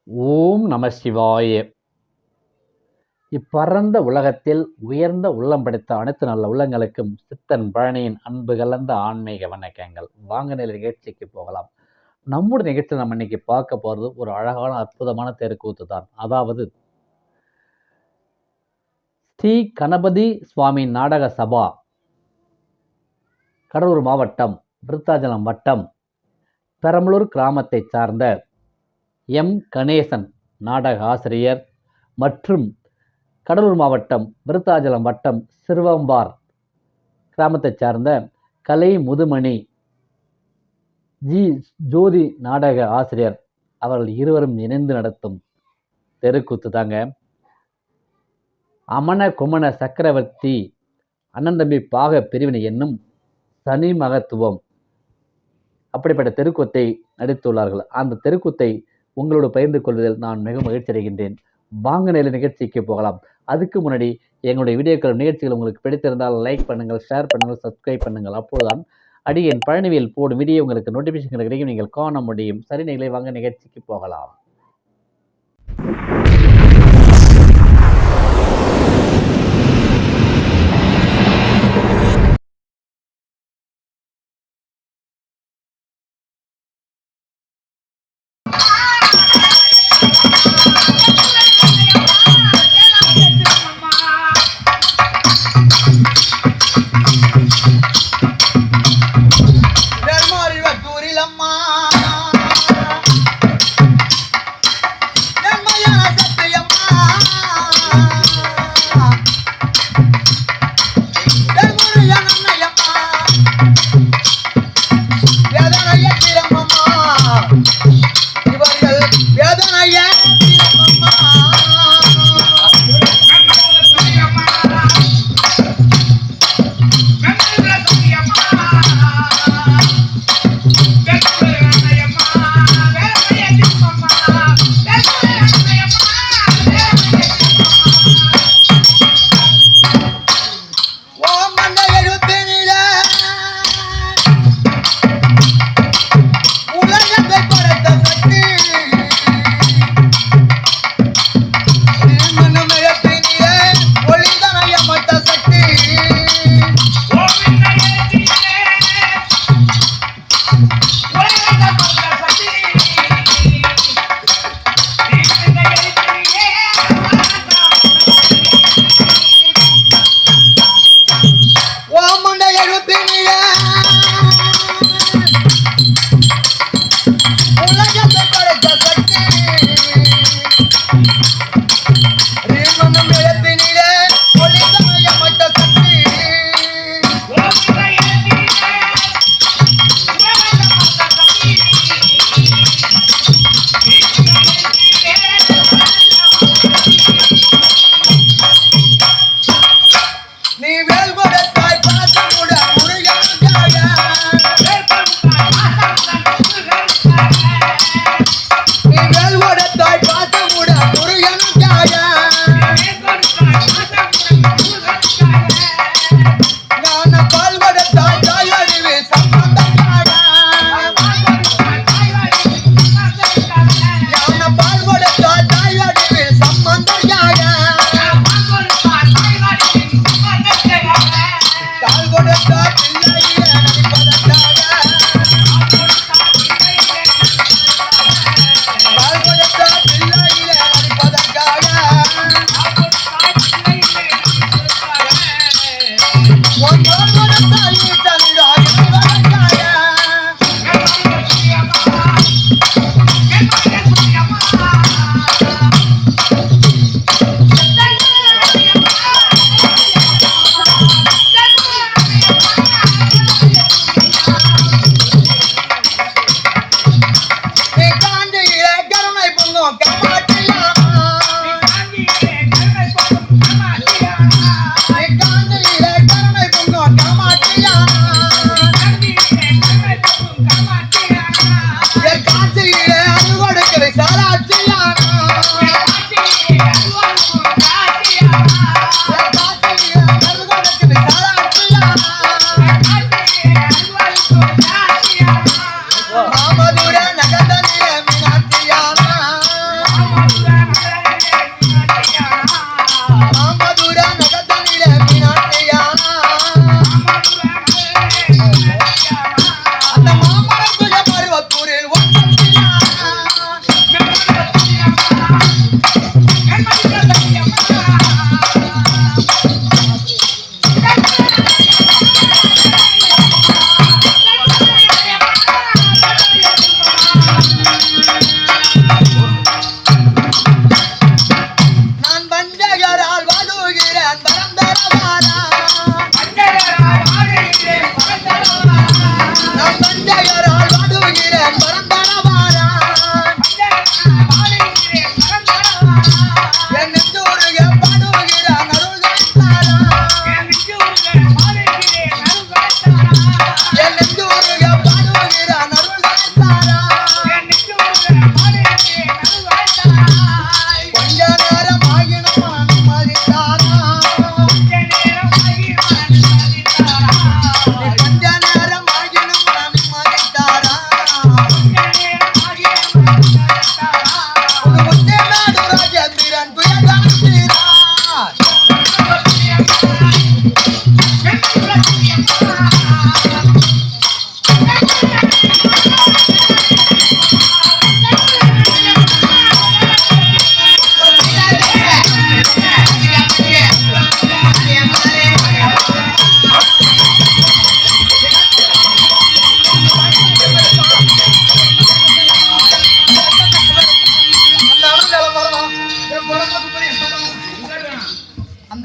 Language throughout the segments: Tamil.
ஓம் நம சிவாய. இப்பரந்த உலகத்தில் உயர்ந்த உள்ளம் படைத்த அனைத்து நல்ல உள்ளங்களுக்கும் சித்தன் பழனியின் அன்பு கலந்த ஆன்மீக வணக்கங்கள். வாங்க நிகழ்ச்சிக்கு போகலாம். நம்முடைய நிகழ்ச்சியில் நம்ம இன்னைக்கு பார்க்க போகிறது ஒரு அழகான அற்புதமான தெருக்கூத்து தான். அதாவது ஸ்ரீ கணபதி சுவாமி நாடக சபா, கடலூர் மாவட்டம், விருத்தாச்சலம் வட்டம், பெரம்பலூர் கிராமத்தை சார்ந்த எம் கணேசன் நாடக ஆசிரியர் மற்றும் கடலூர் மாவட்டம், விருத்தாச்சலம் வட்டம், சிறுவம்பார் கிராமத்தை சார்ந்த கலை முதுமணி ஜி ஜோதி நாடக ஆசிரியர் அவர்கள் இருவரும் இணைந்து நடத்தும் தெருக்கூத்து தாங்க. அமன குமண சக்கரவர்த்தி அண்ணன் தம்பி பாக பிரிவினை என்னும் சனி மகத்துவம், அப்படிப்பட்ட தெருக்கூத்தை நடித்துள்ளார்கள். அந்த தெருக்கூத்தை உங்களோடு பகிர்ந்து கொள்வதில் நான் மிக மகிழ்ச்சி அடைகின்றேன். வாங்க நிகழ்ச்சிக்கு போகலாம். அதுக்கு முன்னாடி எங்களுடைய வீடியோக்கள் நிகழ்ச்சிகள் உங்களுக்கு பிடித்திருந்தால் லைக் பண்ணுங்கள், ஷேர் பண்ணுங்கள், சப்ஸ்கிரைப் பண்ணுங்கள். அப்போதுதான் அடியேன் பழனிவேல் போடும் வீடியோ உங்களுக்கு நோட்டிஃபிகேஷன் கிடைக்கும், நீங்கள் காண முடியும். சரி நீங்களே வாங்க நிகழ்ச்சிக்கு போகலாம்.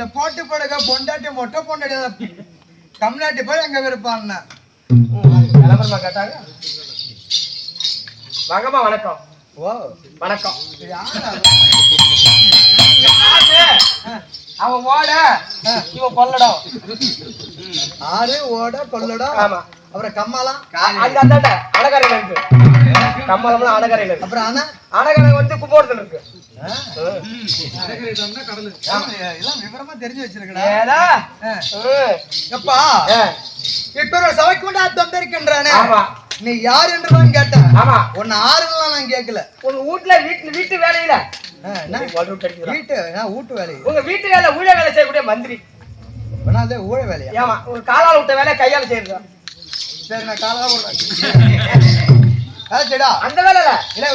இந்த போட்டு படுக்க பொண்டாட்டி மொட்டை பொண்டாட்டி தமிழ்நாட்டு போய் எங்க விருப்பான்னா கிளம்புறமா கேட்டாங்க. வாங்கம்மா வணக்கம். ஓ வணக்கம். அவன் ஓட இவன் கொல்லடம். ஆறு ஓட கொள்ளடம். ஆமா. அப்புறம் கம்மாலாம் அங்க அந்த அணகரையில இருக்கு. கம்மலம்லாம் அணகரையில இருக்கு. அப்புறம் அணகரை வந்து கும்போடத்துல இருக்கு. எல்லாம் விவரமா தெரிஞ்சு வச்சிருக்கா. எப்பா இப்ப ஒரு சபைக்கு கொண்டு தொந்தரிக்கின்றானே நீ யார் என்றுதான் கேட்டேன். ஆமா உன்னை ஆறுலாம் நான் கேட்கல. உங்க வீட்டு வேலையில வீட்டு வேலை உங்க வீட்டு வேலை ஊழ வேலை செய்யக்கூடிய மந்திரி. ஊழ வேலையா? ஆமா உங்க காலால விட்ட வேலை கையால செய்யறதா? சரி நான் காலால சரிடா அந்த வேலை இல்ல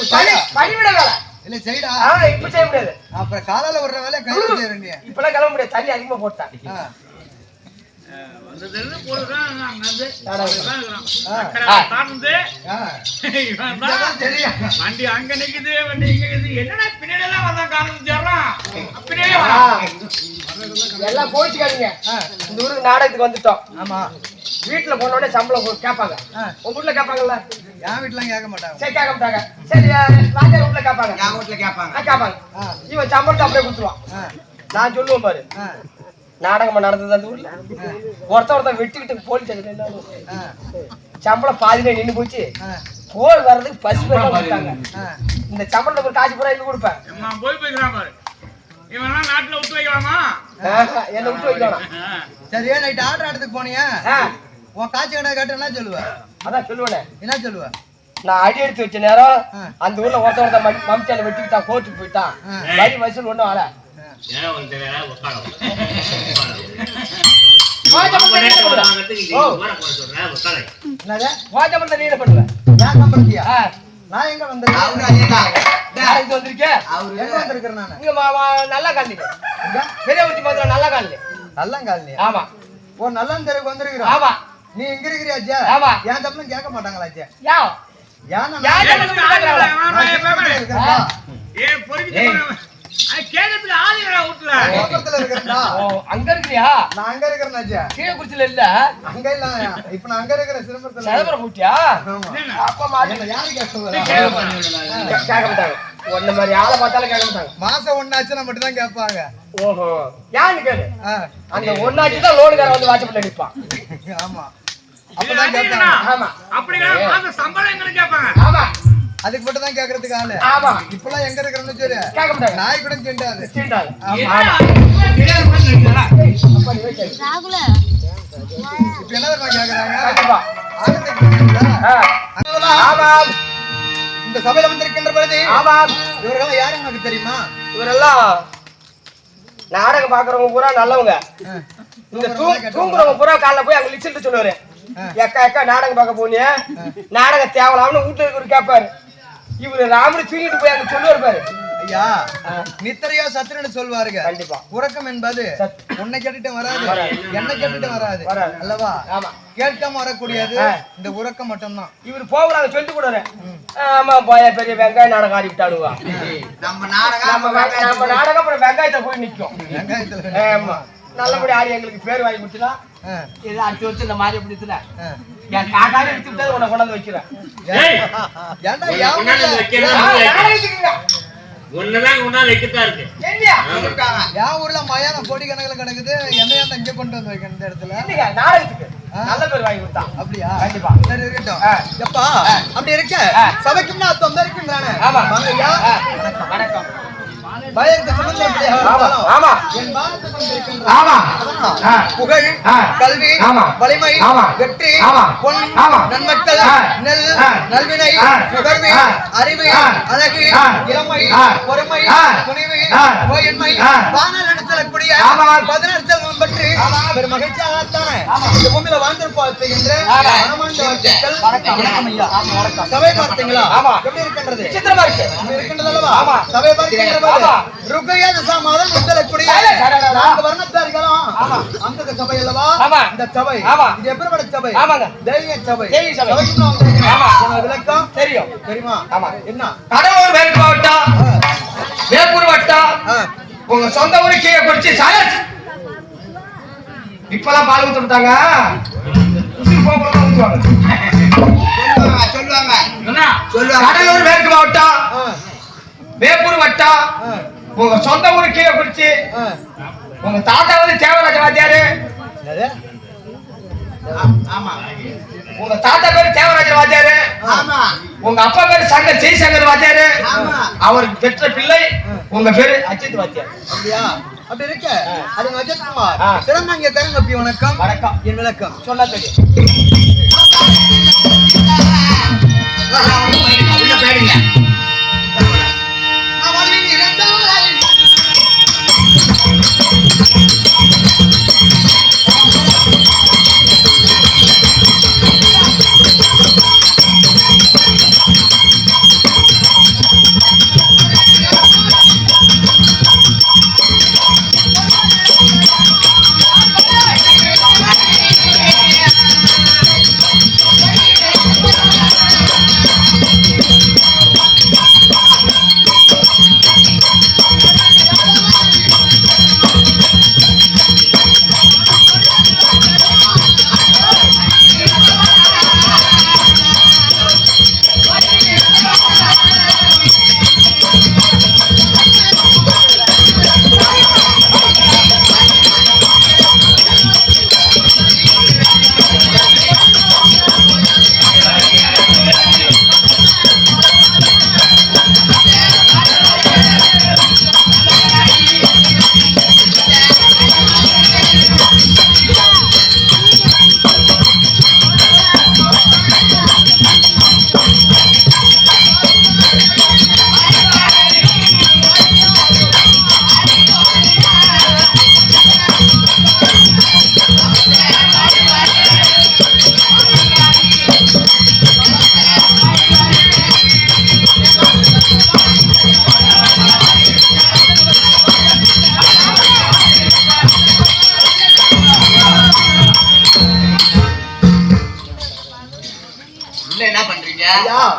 பணிவிட வேலை இல்ல சரிடா. இப்ப செய்ய முடியாது. அப்புறம் காலால விடுற வேலை கையில செய்யறீங்க. இப்பெல்லாம் கிளம்ப முடியாது. தண்ணி அதிகமா போட்டேன். வண்டி அங்க நிக்குது வண்டி இங்க என்னடா பின்னாடி எல்லாம் வந்தா காரணம் எல்லாம் போயிடுச்சுக்காதீங்க. இந்த ஊருக்கு நாடகத்துக்கு வந்துட்டோம். ஆமா வீட்டுல போனோட சம்பளம் கேட்பாங்க. உங்க வீட்டுல கேட்பாங்கல்ல? என் வீட்டுலாம் கேட்க மாட்டாங்க. சரி கேட்க மாட்டாங்க. சரி ராஜா வீட்டுல கேட்பாங்க. என் வீட்டுல கேட்பாங்க. இவன் சம்பளத்தை அப்படியே கொடுத்துருவான். நான் சொல்லுவேன் பாரு நாடகமா நடந்தது அந்த ஊர்ல. ஒருத்த வெட்டிக்கிட்டு போலீஸ் சம்பளம் பாதியில நின்று போச்சு. கோல் வர்றதுக்கு பசு பேர் கொடுத்தாங்க. இந்த சம்பளத்தை காசு பூரா இங்க கொடுப்பேன். போய் போய்க்கிறான் பாரு. இவெல்லாம் நாட்டுல விட்டு வைக்கலாமா? என்ன விட்டு வைக்கலாம். சரி நைட் ஆர்டர் இடத்துக்கு போனியா? உன் காய்ச்சி கடை கேட்டு என்ன சொல்லுவ? அதான் சொல்லுவேன். என்ன சொல்லுவ? நான் அடி எடுத்து வச்ச நேரம் அந்த ஊர்ல ஒருத்த மம்சால வெட்டிக்கிட்டான். கோர்ட்டுக்கு போயிட்டான். வரி வசூல் ஒண்ணும் ஆல நான் எங்க வந்திருக்கேன்? நல்லா காலனி பெரிய ஊட்டி மாதிரி நல்லா காலனி. நல்லா காலனி? ஆமா. ஓ நல்லா தெருக்கு வந்திருக்கிறோம். ஆமா. நீ எங்க இருக்கிறியா? ஆமா. ஏன் தப்புன்னு கேட்க மாட்டாங்களா? கேட்கறதுக்கு ஆளுங்களா வீட்டுல இருக்கிறா? அங்க இருக்கிறியா? நான் அங்க இருக்கிறேன். கீழே குறிச்சில இல்ல அங்க இல்ல. இப்ப நான் அங்க இருக்கிறேன். சிதம்பரம் கூட்டியா? அப்ப யாரு கேட்க மாட்டாங்க. ஒன்ன மாதிரி ஆளை பார்த்தாலும் கேட்க மாட்டாங்க. மாசம் ஒன்னாச்சுன்னா மட்டும் தான் கேட்பாங்க. ஓஹோ யாரு கேளு. அந்த ஒன்னாச்சு தான் லோடுகார வந்து வாட்சப்ல அடிப்பான். ஆமா அப்பதான் கேட்பாங்க. ஆமா அப்படினா மாச சம்பளம் எங்க கேட்பாங்க. ஆமா அதுக்கு மட்டும் தான் கேக்குறதுக்கு ஆளு. ஆமா இப்பலாம் எங்க இருக்கறன்னு சொல்லு கேட்க மாட்டாங்க. நாய் கூட செண்டாது. ஆமா ராகுல இப்ப என்ன தெரியுமா கேக்குறாங்க? கண்டிப்பா ஆமா இந்த சபையில வந்திருக்கின்ற பொழுது ஆமா இவரெல்லாம் யாரு உங்களுக்கு தெரியுமா? இவரெல்லாம் நாடகம் பாக்குறவங்க பூரா நல்லவங்க. இந்த தூங்குறவங்க பூரா காலைல போய் அங்க லிஸ்ட் சொல்லுவாரு. எக்கா எக்கா நாடகம் பார்க்க போனிய நாடகம் தேவலாம்னு வீட்டுல இருக்கிற கேட்பாரு. இவரு ராமரு தூங்கிட்டு போய் அங்க சொல்லுவாரு பாரு. ஐயா நித்திரையா சத்துருன்னு சொல்வாருங்க. கண்டிப்பா உறக்கம் என்பது உன்னை கேட்டுட்டு வராது, என்ன கேட்டுட்டு வராது அல்லவா? ஆமா கேட்காம வரக்கூடியது இந்த உறக்கம் மட்டும்தான். இவரு போகக்கூடாது சொல்லிட்டு கூடாது. ஆமா போய பெரிய வெங்காய நாடகம் ஆடி விட்டாடுவா. நம்ம நாடகம் அப்புறம் வெங்காயத்தை போய் நிக்கும். வெங்காயத்துல ஆமா நல்லபடி ஆடி எங்களுக்கு பேர் வாங்கி கொடுத்துனா இது அடுத்து வச்சு இந்த மாதிரி எப்படி என் காக்காரி எடுத்து விட்டது உன்னை கொண்டாந்து வைக்கிறேன். என் ஊர்ல மயான கோடி கணக்கில் கிடக்குது. என்னையா இங்க கொண்டு வந்து வைக்கணும் இந்த இடத்துல நாடகத்துக்கு நல்ல பேர் வாங்கி கொடுத்தான். அப்படியா? கண்டிப்பா சரி இருக்கட்டும். எப்பா அப்படி இருக்க சபைக்கும் நான் தொந்தரிக்கின்றானே. ஆமா வணக்கம் புகழ் கல்வி வலிமை வெற்றி பொன் நன்மக்கள் நெல் நல்வினை நுகர்வு அறிவு அழகு இளமை பொறுமை துணிவு கோயின்மை வானல் நடத்தக்கூடிய 16 செல்வம் பற்றி ஒரு மகிழ்ச்சியாகத்தானே இந்த பூமியில வாழ்ந்திருப்போம் என்று சபை பார்த்தீங்களா? எப்படி இருக்கின்றது? சித்திரமா இருக்கு. இருக்கின்றது அல்லவா? சபை பார்க்கின்ற மாதம் முதலக்கூடிய 4 வர்ணத்தார்களும் அந்த சபை அல்லவா? இந்த சபை இது எப்படிப்பட்ட சபை? தெய்வ சபை. விளக்கம் தெரியும் தெரியுமா? என்ன? கடலூர் மேற்கு மாவட்டம் வேப்பூர் வட்டம் உங்க சொந்த ஊரு கீழே குறிச்சி இப்பதான் பால் ஊத்துட்டாங்க சொல்லுவாங்க கடலூர் மேற்கு மாவட்டம் வேப்பூர் வட்டம் உங்க சொந்த ஊரு கீழே குறிச்சி உங்க தாத்தா வந்து தேவராஜ வாத்தியாரு உங்க தாத்தா பேரு தேவராஜ வாத்தியாரு உங்க அப்பா பேரு சங்கர் ஜெய்சங்கர் வாத்தியாரு அவருக்கு பெற்ற பிள்ளை உங்க பேரு அஜித் வாத்தியார் அப்படியா? அப்படி இருக்க அது அஜித்குமார் திறந்தாங்க கருங்கப்பி வணக்கம் வணக்கம் என் விளக்கம் சொன்னா தெரியும் உள்ள பேருங்க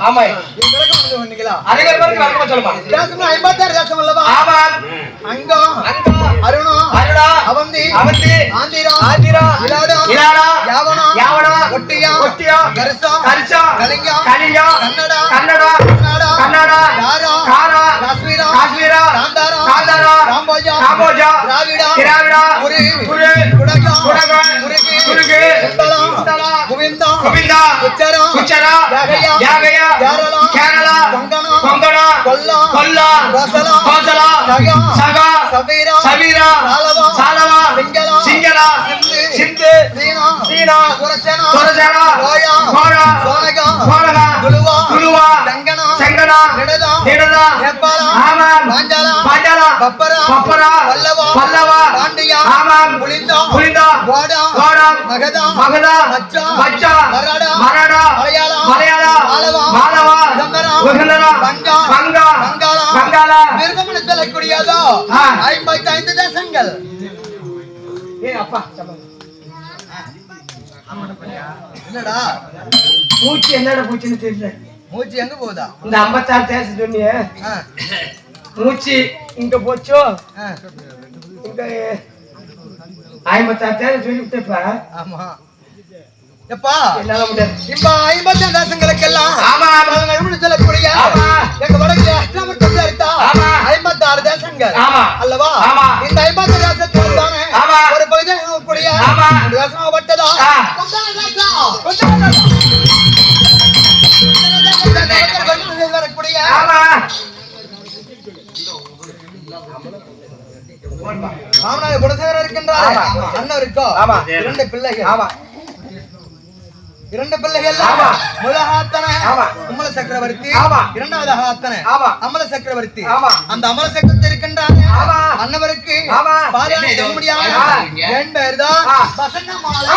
ஆமா என் விளக்கம் வந்து சொன்னீங்களா? அனைவரும் வணக்கம் சொல்லுமா தேசம் 56 தேசம் அல்லவா? ஆமா அங்கம் அருணம் அவந்தி ஆந்திரா இலாடா யாவனா ஒட்டியா கரிசா கலிங்கா கன்னடா காரா காஷ்மீரா காந்தாரா ராம்போஜா திராவிடா குரு குடகம் குருகு குவிந்தா குச்சரா யாகயா கேரளா கொங்கணா கொல்லா கோசலா சகா சவீரா சாலவா சிங்களா சிந்து சீனா சுரசேனா கோழா கோலகா துளுவா செங்கனா நிடதா பாஞ்சாலா பப்பரா பல்லவா ஆமாம் புலிந்தா கோடா மகதா மச்சா மராடா மலையாளா மாலவா உகலரா வங்காளா கூடியதோ 55 தேசங்கள். அப்பா என்னடா மூச்சு என்னடா மூச்சுன்னு தெரியல. மூச்சு எங்க போகுதா? இந்த 56 தேசம் சொன்னியே மூச்சு இங்க போச்சோ இங்க 56 தேசம் சொல்லிவிட்டப்பா. ஆமா எப்பா என்னால முடியாது. இப்ப 50 தேசங்களுக்கெல்லாம் ஆமா சொல்லக்கூடிய எங்க வடக்கு அஷ்டமர்த்தம் சேர்த்தா 56 தேசங்கள் அல்லவா? இந்த 50 தேசத்தில் தானே ஒரு பகுதி கூடிய தேசமாகப்பட்டதா வரக்கூடிய மாமனார் குணசேகரர் இருக்கின்றார். அண்ணன் இருக்கோ 2 பிள்ளைகள். 2 பிள்ளைகள் முதலாத்தன அமல சக்கரவர்த்தி, இரண்டாவது ஆத்தன அமல சக்கரவர்த்தி. அந்த அமல சக்கரவர்த்தி இருக்கின்றாங்க அண்ணவருக்கு பாரியான செம்முடியாக என் பெயர் தான் வசந்தமாலை.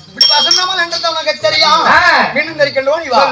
இப்படி வசந்தமாலை என்றது உனக்கு தெரியும். இன்னும் இருக்கின்றோம் நீ வா.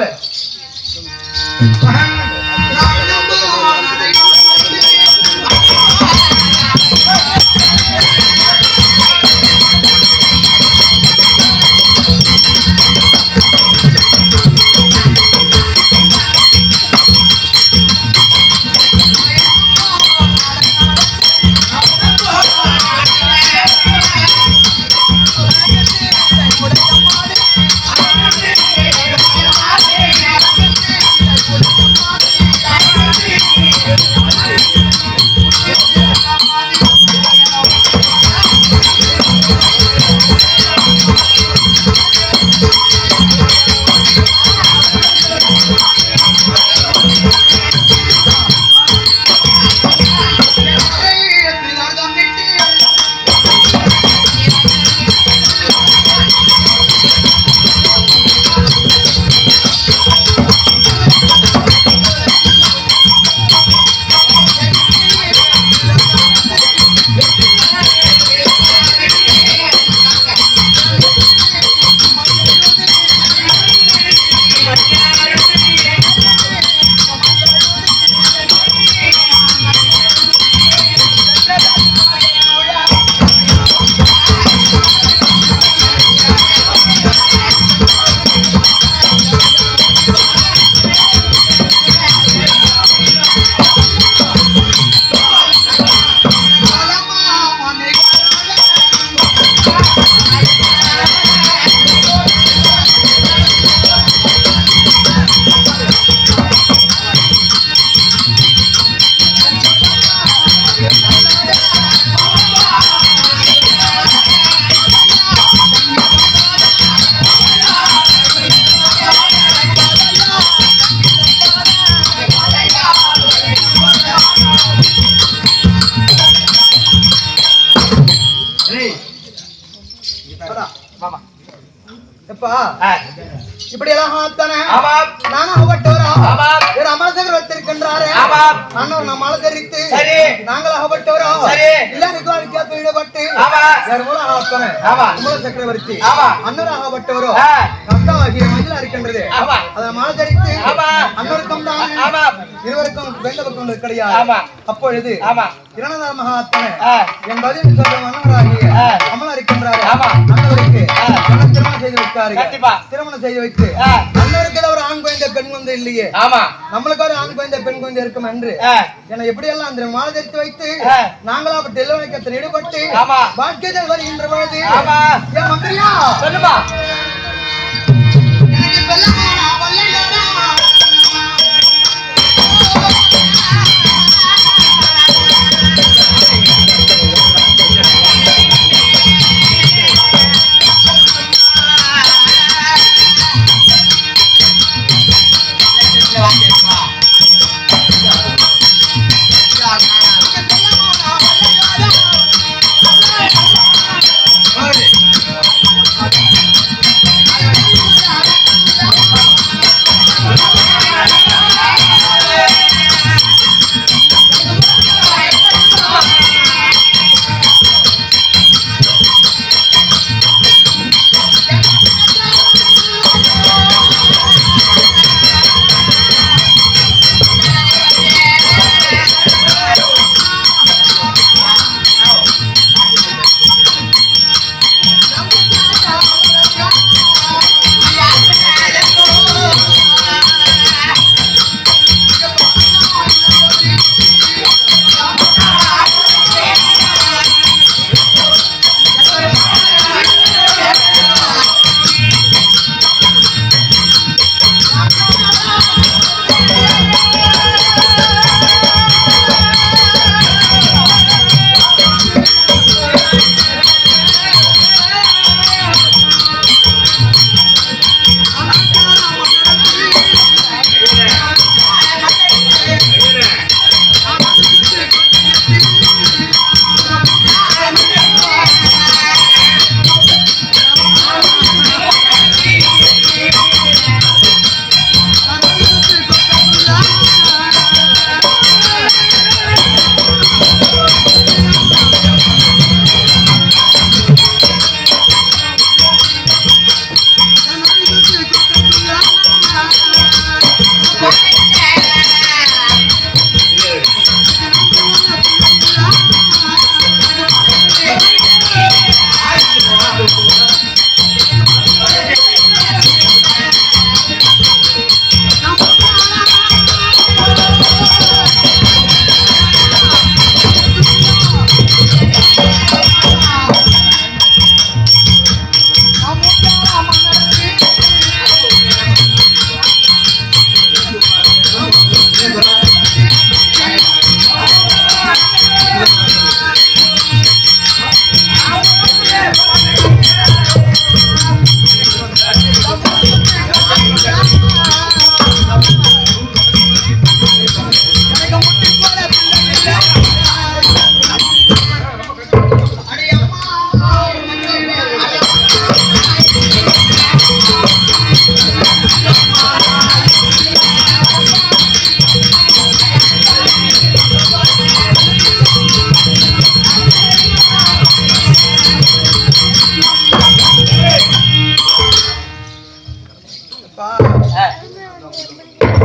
இப்படி எல்லாம் ஆத்தானே ஆமா நானும் ஆகப்பட்டவரா ஆமா வேற அமரசகர் வைத்திருக்கின்றாரே ஆமா அண்ணன் நம்ம அலங்கரித்து சரி நாங்கள் ஆகப்பட்டவரா சரி எல்லாருக்கும் வாழ்க்கையாத்து ஈடுபட்டு ஆமா வேற மூலம் ஆத்தானே ஆமா குமர சக்கரவர்த்தி ஆமா அண்ணன் ஆகப்பட்டவரோ ஆ, அக்காவாகிய மஞ்சளா இருக்கின்றது ஆமா அதை மாலதரித்து ஆமா அண்ணருக்கும் தான் ஆமா இருவருக்கும் வெந்த பக்கம் கிடையாது ஆமா அப்பொழுது ஆமா இரண்டாவது மகாத்தனை ஆ, என் பதில் சொல்ற மன்னராகிய அமலா இருக்கின்றாரு ஆமா. அண்ணவருக்கு என்ன திருமணம் செய்து வைத்தாரு கண்டிப்பா திருமணம் செய்து வைத்து ஆ, அண்ணவருக்கு ஒரு ஆண் குழந்தை பெண் குழந்தை இல்லையே ஆமா நம்மளுக்கு ஒரு ஆண் குழந்தை பெண் குழந்தை இருக்கும் என்று ஆ, என்னை எப்படி எல்லாம் அந்த மாலை தரித்து வைத்து ஆ, நாங்களா அப்ப டெலிவரிக்கத்தில் ஈடுபட்டு ஆமா பாக்கியத்தில் வருகின்ற பொழுது ஆமா ஏன் மந்திரியா சொல்லுமா எனக்கு சொல்லமா வல்லையாரா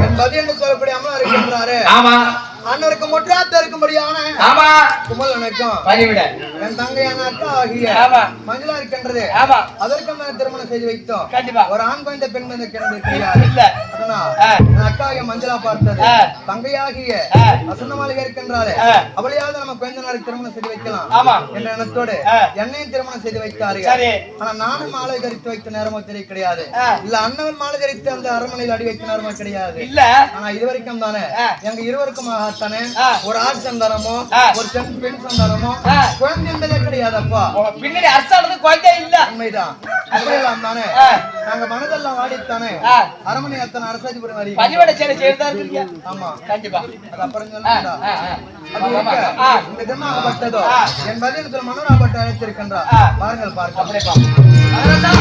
என் பதி என்று சொல்லக்கூடிய அமலா இருக்கின்றாரு ஆமா அண்ணருக்கு முற்றாத்த இருக்கும்படியான ஆமா குமல் வணக்கம் பணிவிட என் தங்கையான அக்கா ஆகிய ஆமா மஞ்சளா இருக்கின்றது ஆமா அதற்கும் நான் திருமணம் செய்து வைத்தோம் கண்டிப்பா ஒரு ஆண் குழந்தை பெண் குழந்தை கிடந்து கிடையாது இல்ல அதனால் ஆ, என் அக்கா ஆகிய மஞ்சளா பார்த்தது ஆ, தங்கையாகிய ஆ, வசந்த மாளிகை இருக்கின்றாரு ஆ, அவளையாவது நம்ம குழந்தை நாளைக்கு திருமணம் செய்து வைக்கலாம் ஆமா என்ற எண்ணத்தோடு ஆ, என்னையும் திருமணம் செய்து வைத்தார்கள் சரி ஆனா நானும் மாலை தரித்து வைத்த நேரமோ தெரிய கிடையாது ஆ, இல்ல அண்ணவன் மாலை தரித்து அந்த அரண்மனையில் அடி வைத்த நேரமோ கிடையாது இல்ல ஆனா இதுவரைக்கும் தானே ஆ, எங்க இருவருக்கும் ஆகத்தானே ஆ, ஒரு ஆண் சந்தானமோ ஆ, ஒரு பெண் சந்தானமோ ஆ, குழந்தை என்பதே கிடையாதப்பா உங்க பின்னாடி அரசானது குழந்தை இல்ல உண்மைதான் அப்படியெல்லாம் தானே ஆ, நாங்க மனதெல்லாம் வாடித்தானே ஆ, அரண்மனை அத்தனை அரசாஜிபுரம் வரி பணிவிட சேலை செய்யறதா இருக்கீங்க ஆமா கண்டிப்பா அது அப்புறம் ஆ, சொல்லுடா ஆ, ஆ. அது இருக்க, ஆ, இந்த தினமாகப்பட்டதோ ஆ. என் பதிலத்தில் மனோராபட்டு அழைத்திருக்கின்றார் ஆ. பாருங்கள் பார்க்க அப்படியே பாப்போம். அதனால தான்